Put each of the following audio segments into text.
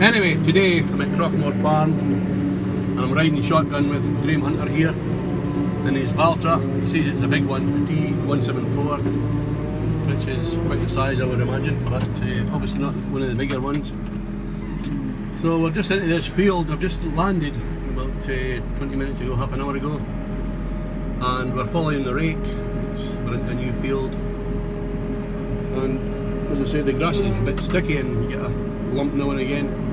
Anyway, today I'm at Crockmore Farm and I'm riding shotgun with Graham Hunter here in his Valtra. He says it's a big one, a T174, which is quite the size I would imagine, but obviously not one of the bigger ones. So we're just into this field. I've just landed about 20 minutes ago, half an hour ago, and we're following the rake. We're into a new field, and as I said, the grass is a bit sticky and you get a lump now and again.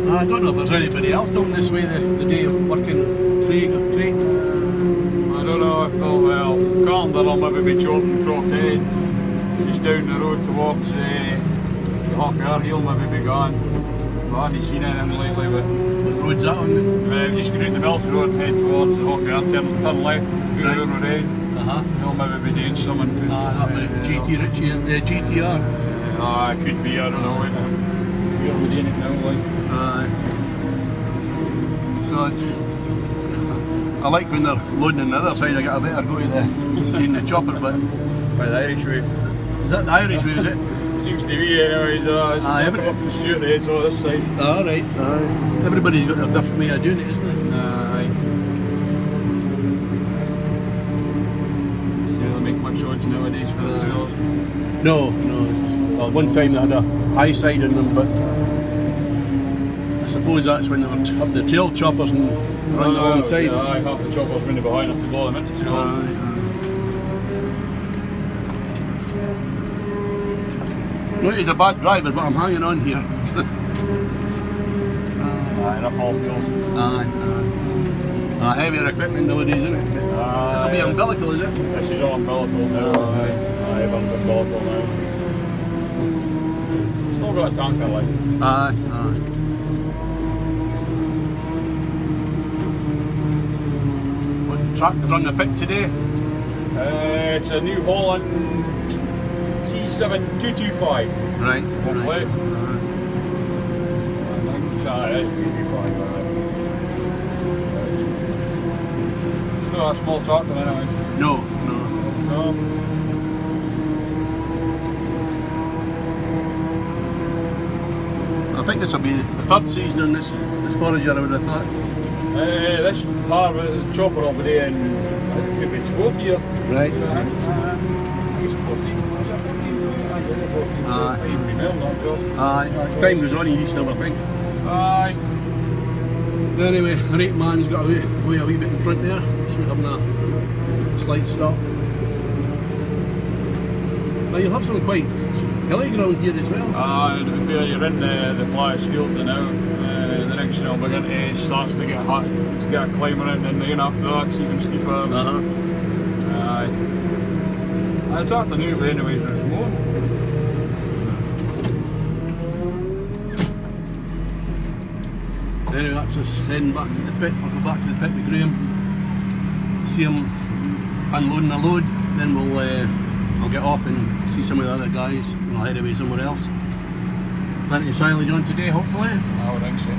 I don't know if there's anybody else down this way the day of working Craig or Craig. I don't know if well, Carndale will maybe be chopping Croft Head, just down the road towards the Hawker, he'll maybe be gone. I haven't seen anything lately, but... What road's that on? Just go down the Bells Road and head towards the Hawker, turn left, go down the road. He'll maybe be doing something. That might be GT Ritchie, GTR. It could be, I don't know. We're doing it now, like. So I like when they're loading on the other side. I get a better go to seeing the chopper, but... By the Irish way. Is that the Irish way, is it? Seems to be anyways, it's up the Stuart heads on this side. Right. Everybody's got their different way of doing it, isn't it? So they'll make much odds nowadays for the tours? No. Well, one time they had a high side in them, but I suppose that's when they were up the trail choppers and run the long side. Half the choppers when they're behind have to blow them into tours. No, he's a bad driver, but I'm hanging on here. Enough all fields. Heavier equipment nowadays, isn't it? This will be umbilical, is it? This is all umbilical now. Everyone's umbilical now. Still got a tanker, like. What tractor's on the pit today? It's a New Holland T174. Right. Hopefully. It is 225. It's not a small tractor, anyways. No. I think this will be the third season on this forager, I would have thought. This harvest chopper will be in, I think it's 4th year. Right. I think it's 14. Time goes on, you used to have a think. Anyway, the rate man's got away a wee bit in front there, so we're having a slight stop. Now you'll have some quite hilly ground here as well. To be fair, you're in the flattest fields now. The next thing will begin to starts to get hot. It's got a climb around, and then after that it's even steeper. I talked to new, but anyways, there's more. Anyway, that's us heading back to the pit. I'll go back to the pit with Graham, see him unloading a load, then I'll get off and see some of the other guys and I'll head away somewhere else. Plenty of silage on today, hopefully. I would think so.